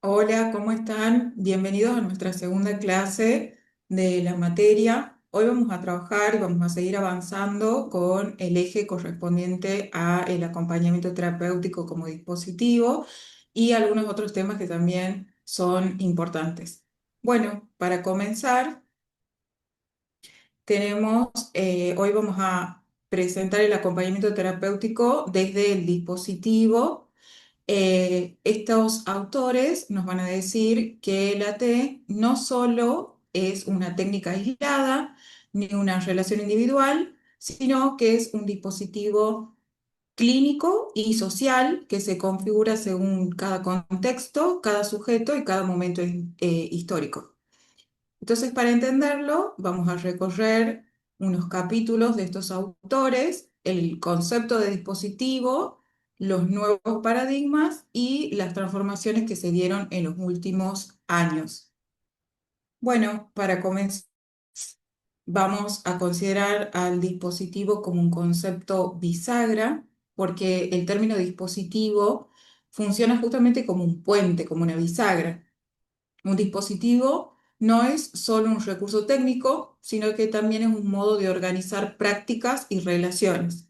Hola, ¿cómo están? Bienvenidos a nuestra segunda clase de la materia. Hoy vamos a trabajar y vamos a seguir avanzando con el eje correspondiente a el acompañamiento terapéutico como dispositivo y algunos otros temas que también son importantes. Bueno, para comenzar, hoy vamos a presentar el acompañamiento terapéutico desde el dispositivo. Estos autores nos van a decir que el AT no solo es una técnica aislada ni una relación individual, sino que es un dispositivo clínico y social que se configura según cada contexto, cada sujeto y cada momento histórico. Entonces, para entenderlo, vamos a recorrer unos capítulos de estos autores, el concepto de dispositivo, los nuevos paradigmas y las transformaciones que se dieron en los últimos años. Bueno, para comenzar, vamos a considerar al dispositivo como un concepto bisagra, porque el término dispositivo funciona justamente como un puente, como una bisagra. Un dispositivo no es solo un recurso técnico, sino que también es un modo de organizar prácticas y relaciones.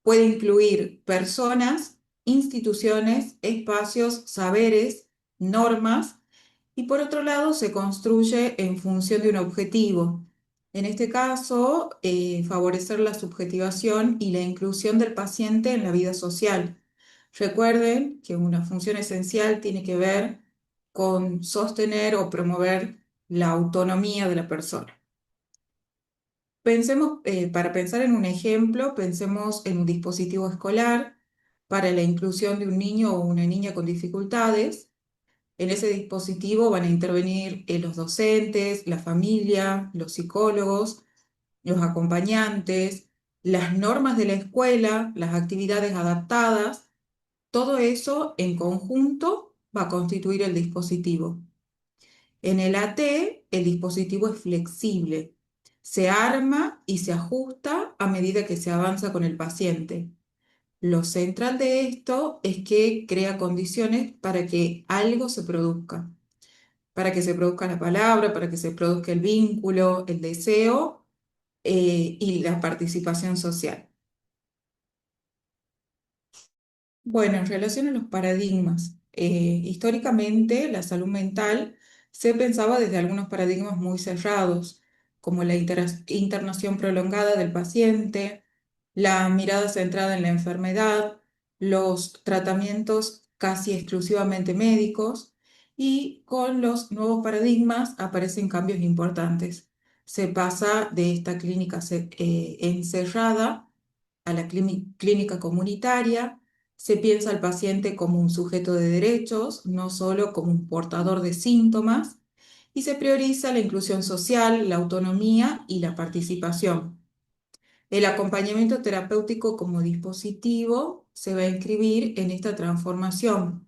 Puede incluir personas, instituciones, espacios, saberes, normas y por otro lado se construye en función de un objetivo. En este caso, favorecer la subjetivación y la inclusión del paciente en la vida social. Recuerden que una función esencial tiene que ver con sostener o promover la autonomía de la persona. Pensemos, para pensar en un ejemplo, pensemos en un dispositivo escolar para la inclusión de un niño o una niña con dificultades. En ese dispositivo van a intervenir los docentes, la familia, los psicólogos, los acompañantes, las normas de la escuela, las actividades adaptadas. Todo eso en conjunto va a constituir el dispositivo. En el AT, el dispositivo es flexible. Se arma y se ajusta a medida que se avanza con el paciente. Lo central de esto es que crea condiciones para que algo se produzca, para que se produzca la palabra, para que se produzca el vínculo, el deseo y la participación social. Bueno, en relación a los paradigmas, históricamente la salud mental se pensaba desde algunos paradigmas muy cerrados, como la internación prolongada del paciente, la mirada centrada en la enfermedad, los tratamientos casi exclusivamente médicos, y con los nuevos paradigmas aparecen cambios importantes. Se pasa de esta clínica encerrada a la clínica comunitaria. Se piensa al paciente como un sujeto de derechos, no solo como un portador de síntomas, y se prioriza la inclusión social, la autonomía y la participación. El acompañamiento terapéutico como dispositivo se va a inscribir en esta transformación.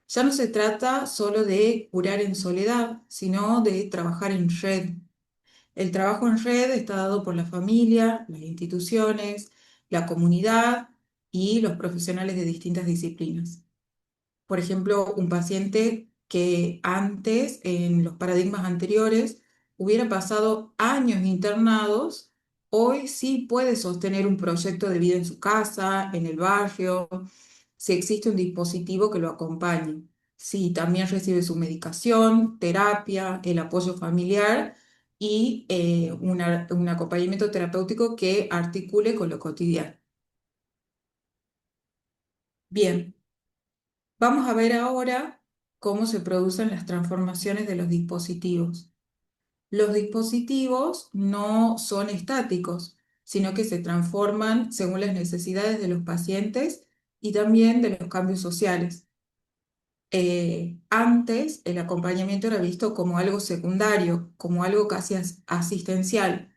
Ya no se trata solo de curar en soledad, sino de trabajar en red. El trabajo en red está dado por la familia, las instituciones, la comunidad y los profesionales de distintas disciplinas. Por ejemplo, un paciente que antes, en los paradigmas anteriores, hubiera pasado años internados, hoy sí puede sostener un proyecto de vida en su casa, en el barrio, si existe un dispositivo que lo acompañe. Si también recibe su medicación, terapia, el apoyo familiar y un acompañamiento terapéutico que articule con lo cotidiano. Bien. Vamos a ver ahora cómo se producen las transformaciones de los dispositivos. Los dispositivos no son estáticos, sino que se transforman según las necesidades de los pacientes y también de los cambios sociales. Antes el acompañamiento era visto como algo secundario, como algo casi asistencial,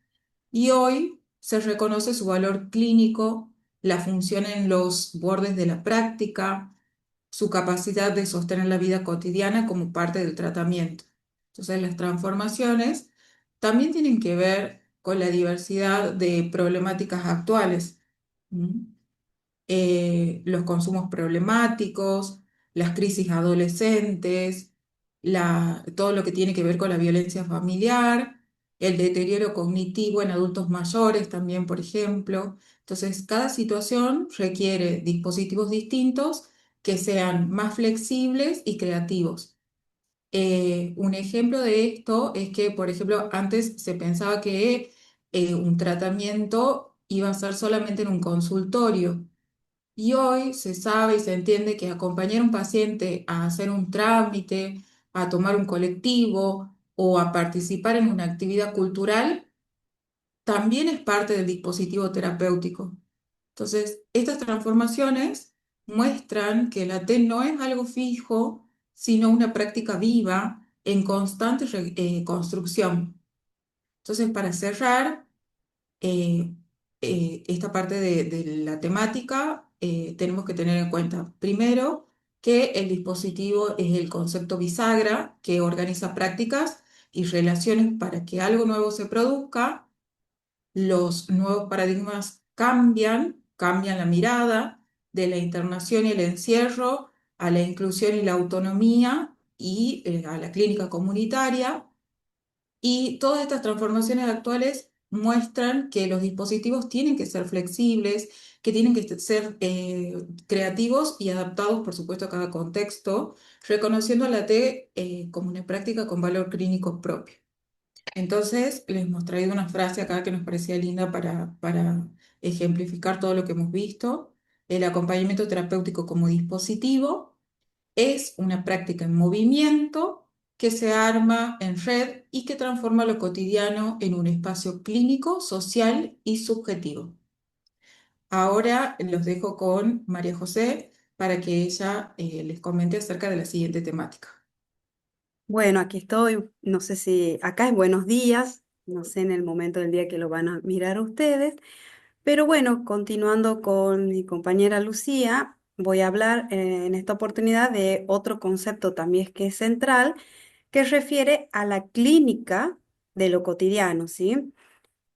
y hoy se reconoce su valor clínico, la función en los bordes de la práctica, su capacidad de sostener la vida cotidiana como parte del tratamiento. Entonces, las transformaciones también tienen que ver con la diversidad de problemáticas actuales. ¿Mm? Los consumos problemáticos, las crisis adolescentes, todo lo que tiene que ver con la violencia familiar, el deterioro cognitivo en adultos mayores también, por ejemplo. Entonces, cada situación requiere dispositivos distintos que sean más flexibles y creativos. Un ejemplo de esto es que, por ejemplo, antes se pensaba que un tratamiento iba a ser solamente en un consultorio y hoy se sabe y se entiende que acompañar a un paciente a hacer un trámite, a tomar un colectivo o a participar en una actividad cultural también es parte del dispositivo terapéutico. Entonces, estas transformaciones muestran que la T no es algo fijo, sino una práctica viva en constante construcción. Entonces, para cerrar eh, esta parte de la temática, tenemos que tener en cuenta, primero, que el dispositivo es el concepto bisagra que organiza prácticas y relaciones para que algo nuevo se produzca. Los nuevos paradigmas cambian la mirada de la internación y el encierro a la inclusión y la autonomía y a la clínica comunitaria. Y todas estas transformaciones actuales muestran que los dispositivos tienen que ser flexibles, que tienen que ser creativos y adaptados, por supuesto, a cada contexto, reconociendo a la T como una práctica con valor clínico propio. Entonces, les hemos traído una frase acá que nos parecía linda para ejemplificar todo lo que hemos visto. El acompañamiento terapéutico como dispositivo es una práctica en movimiento que se arma en red y que transforma lo cotidiano en un espacio clínico, social y subjetivo. Ahora los dejo con María José para que ella les comente acerca de la siguiente temática. Bueno, aquí estoy. No sé si acá es buenos días, no sé en el momento del día que lo van a mirar ustedes, pero bueno, continuando con mi compañera Lucía, voy a hablar en esta oportunidad de otro concepto también que es central, que refiere a la clínica de lo cotidiano, ¿sí?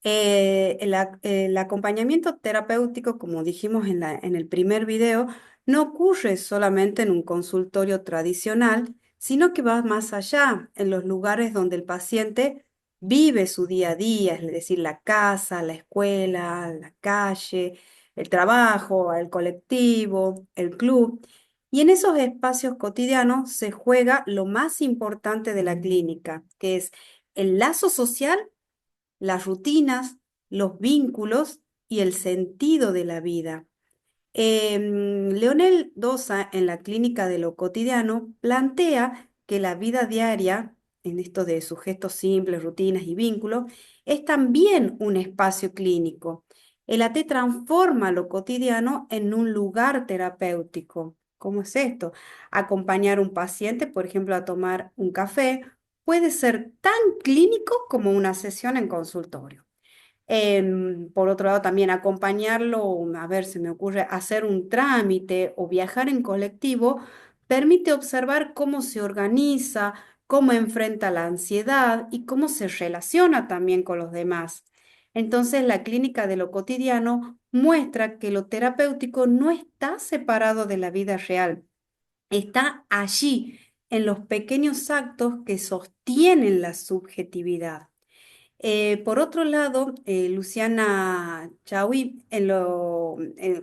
El acompañamiento terapéutico, como dijimos en el primer video, no ocurre solamente en un consultorio tradicional, sino que va más allá, en los lugares donde el paciente vive su día a día, es decir, la casa, la escuela, la calle, el trabajo, el colectivo, el club. Y en esos espacios cotidianos se juega lo más importante de la clínica, que es el lazo social, las rutinas, los vínculos y el sentido de la vida. Leonel Dosa, en la Clínica de lo Cotidiano, plantea que la vida diaria, en esto de sus gestos simples, rutinas y vínculos, es también un espacio clínico. El AT transforma lo cotidiano en un lugar terapéutico. ¿Cómo es esto? Acompañar a un paciente, por ejemplo, a tomar un café, puede ser tan clínico como una sesión en consultorio. Por otro lado, también acompañarlo, a ver, se me ocurre hacer un trámite o viajar en colectivo, permite observar cómo se organiza, cómo enfrenta la ansiedad y cómo se relaciona también con los demás. Entonces, la clínica de lo cotidiano muestra que lo terapéutico no está separado de la vida real, está allí, en los pequeños actos que sostienen la subjetividad. Por otro lado, Luciana Chaui,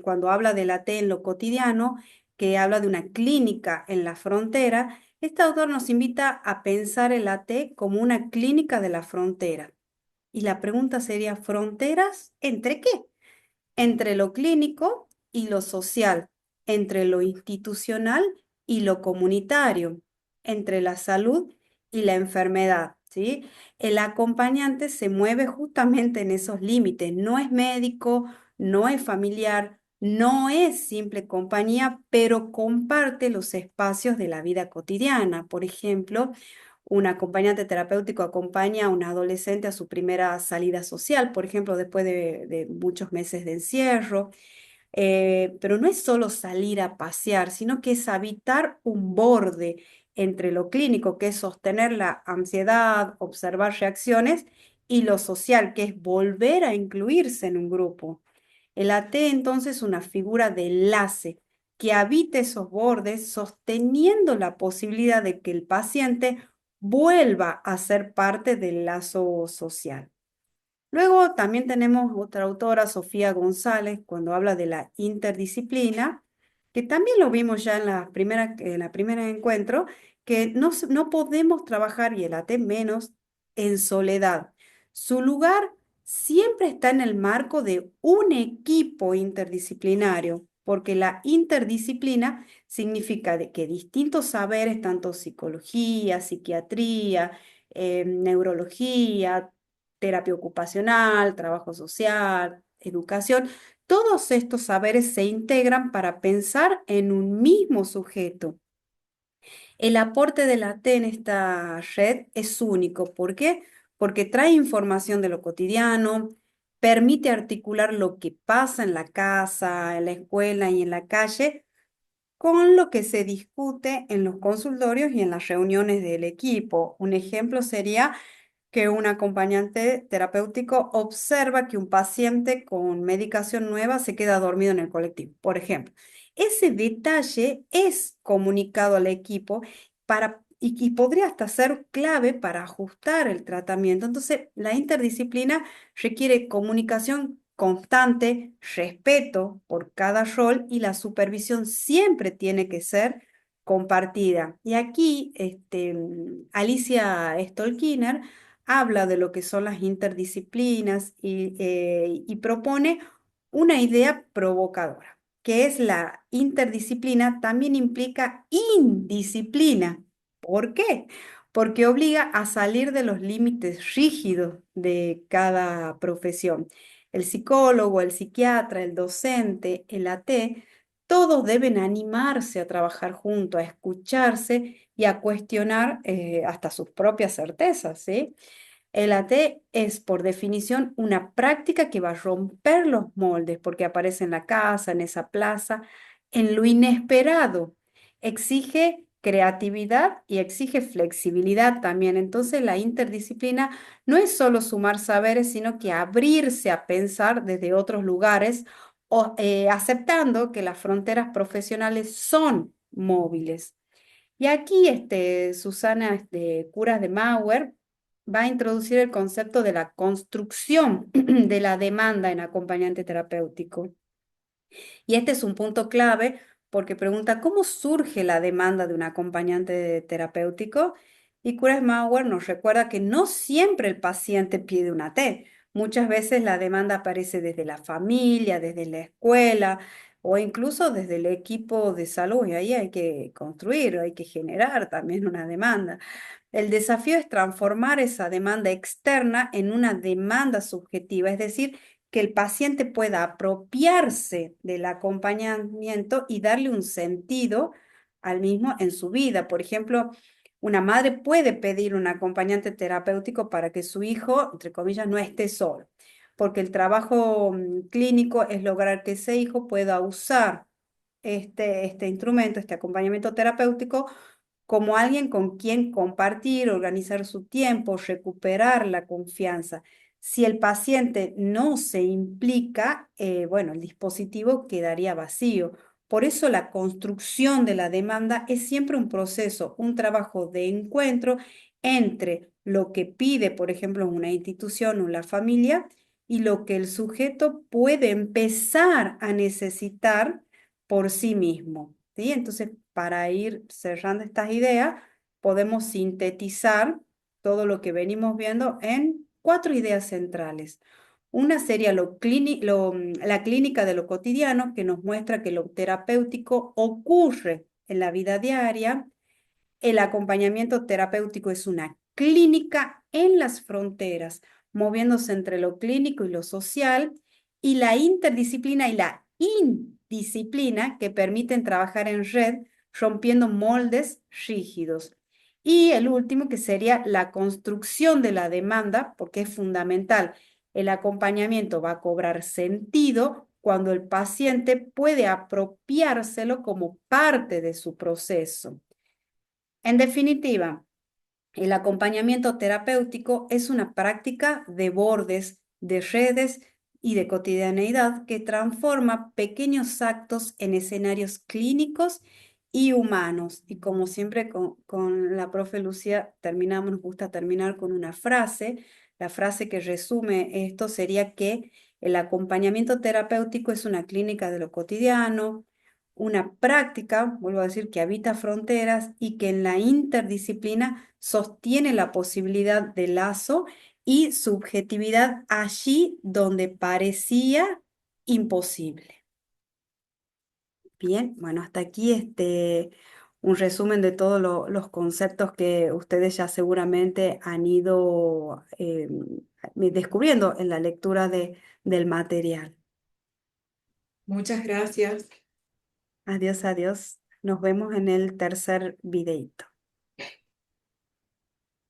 cuando habla de la T en lo cotidiano, que habla de una clínica en la frontera, este autor nos invita a pensar el AT como una clínica de la frontera. Y la pregunta sería, ¿fronteras entre qué? Entre lo clínico y lo social, entre lo institucional y lo comunitario, entre la salud y la enfermedad, ¿sí? El acompañante se mueve justamente en esos límites, no es médico, no es familiar, no es simple compañía, pero comparte los espacios de la vida cotidiana. Por ejemplo, un acompañante terapéutico acompaña a un adolescente a su primera salida social, por ejemplo, después de muchos meses de encierro. Pero no es solo salir a pasear, sino que es habitar un borde entre lo clínico, que es sostener la ansiedad, observar reacciones, y lo social, que es volver a incluirse en un grupo. El AT entonces es una figura de enlace que habite esos bordes, sosteniendo la posibilidad de que el paciente vuelva a ser parte del lazo social. Luego también tenemos otra autora, Sofía González, cuando habla de la interdisciplina, que también lo vimos ya en la primera encuentro, que no podemos trabajar, y el AT menos, en soledad. Su lugar siempre está en el marco de un equipo interdisciplinario, porque la interdisciplina significa de que distintos saberes, tanto psicología, psiquiatría, neurología, terapia ocupacional, trabajo social, educación, todos estos saberes se integran para pensar en un mismo sujeto. El aporte de la T en esta red es único. ¿Por qué? Porque trae información de lo cotidiano, permite articular lo que pasa en la casa, en la escuela y en la calle con lo que se discute en los consultorios y en las reuniones del equipo. Un ejemplo sería que un acompañante terapéutico observa que un paciente con medicación nueva se queda dormido en el colectivo, por ejemplo. Ese detalle es comunicado al equipo y podría hasta ser clave para ajustar el tratamiento. Entonces, la interdisciplina requiere comunicación constante, respeto por cada rol, y la supervisión siempre tiene que ser compartida. Y aquí, Alicia Stolkiner habla de lo que son las interdisciplinas y propone una idea provocadora, que es la interdisciplina también implica indisciplina. ¿Por qué? Porque obliga a salir de los límites rígidos de cada profesión. El psicólogo, el psiquiatra, el docente, el AT, todos deben animarse a trabajar juntos, a escucharse y a cuestionar hasta sus propias certezas, ¿sí? El AT es, por definición, una práctica que va a romper los moldes porque aparece en la casa, en esa plaza, en lo inesperado. Exige creatividad y exige flexibilidad también. Entonces, la interdisciplina no es solo sumar saberes, sino que abrirse a pensar desde otros lugares, aceptando que las fronteras profesionales son móviles. Y aquí Susana Curas de Mauer va a introducir el concepto de la construcción de la demanda en acompañante terapéutico. Y este es un punto clave porque pregunta cómo surge la demanda de un acompañante terapéutico. Y Kurzmauer nos recuerda que no siempre el paciente pide una T. Muchas veces la demanda aparece desde la familia, desde la escuela o incluso desde el equipo de salud. Y ahí hay que construir, hay que generar también una demanda. El desafío es transformar esa demanda externa en una demanda subjetiva, es decir, que el paciente pueda apropiarse del acompañamiento y darle un sentido al mismo en su vida. Por ejemplo, una madre puede pedir un acompañante terapéutico para que su hijo, entre comillas, no esté solo, porque el trabajo clínico es lograr que ese hijo pueda usar este instrumento, este acompañamiento terapéutico, como alguien con quien compartir, organizar su tiempo, recuperar la confianza. Si el paciente no se implica, bueno, el dispositivo quedaría vacío. Por eso la construcción de la demanda es siempre un proceso, un trabajo de encuentro entre lo que pide, por ejemplo, una institución o la familia y lo que el sujeto puede empezar a necesitar por sí mismo, ¿sí? Entonces, para ir cerrando estas ideas, podemos sintetizar todo lo que venimos viendo en cuatro ideas centrales. Una sería la clínica de lo cotidiano, que nos muestra que lo terapéutico ocurre en la vida diaria. El acompañamiento terapéutico es una clínica en las fronteras, moviéndose entre lo clínico y lo social, y la interdisciplina y la indisciplina que permiten trabajar en red, rompiendo moldes rígidos. Y el último, que sería la construcción de la demanda, porque es fundamental. El acompañamiento va a cobrar sentido cuando el paciente puede apropiárselo como parte de su proceso. En definitiva, el acompañamiento terapéutico es una práctica de bordes, de redes, y de cotidianeidad que transforma pequeños actos en escenarios clínicos y humanos. Y como siempre con la profe Lucía terminamos, nos gusta terminar con una frase. La frase que resume esto sería que el acompañamiento terapéutico es una clínica de lo cotidiano, una práctica, vuelvo a decir, que habita fronteras y que en la interdisciplina sostiene la posibilidad de lazo y subjetividad allí donde parecía imposible. Bien, bueno, hasta aquí un resumen de todos los conceptos que ustedes ya seguramente han ido descubriendo en la lectura del material. Muchas gracias. Adiós, adiós. Nos vemos en el tercer videito.